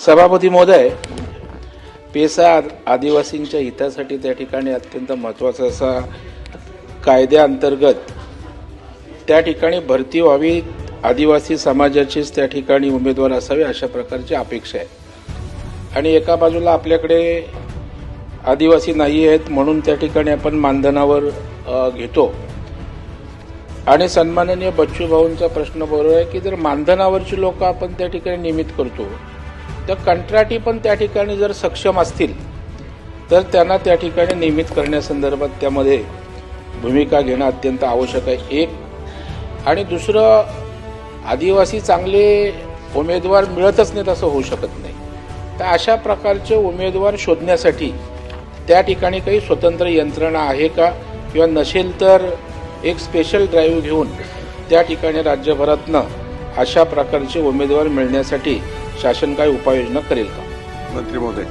सभापती महोदय, पेसा आदिवासींच्या हितासाठी त्या ठिकाणी अत्यंत महत्त्वाचा असा कायद्याअंतर्गत त्या ठिकाणी भरती व्हावी, आदिवासी समाजाचेच त्या ठिकाणी उमेदवार असावे अशा प्रकारची अपेक्षा आहे. आणि एका बाजूला आपल्याकडे आदिवासी नाही आहेत म्हणून त्या ठिकाणी आपण मानधनावर घेतो. आणि सन्माननीय बच्चू भाऊंचा प्रश्न बरोबर आहे की जर मानधनावरची लोक आपण त्या ठिकाणी नियमित करतो तर कंत्राटी पण त्या ठिकाणी जर सक्षम असतील तर त्यांना त्या ठिकाणी नियमित करण्यासंदर्भात त्यामध्ये भूमिका घेणं अत्यंत आवश्यक आहे. एक आणि दुसरं, आदिवासी चांगले उमेदवार मिळतच नाहीत असं होऊ शकत नाही. तर अशा प्रकारचे उमेदवार शोधण्यासाठी त्या ठिकाणी काही स्वतंत्र यंत्रणा आहे का, किंवा नसेल तर एक स्पेशल ड्राईव्ह घेऊन त्या ठिकाणी राज्यभरातनं अशा प्रकारचे उमेदवार मिळण्यासाठी शासन काय उपाययोजना करेल का? मंत्री महोदय.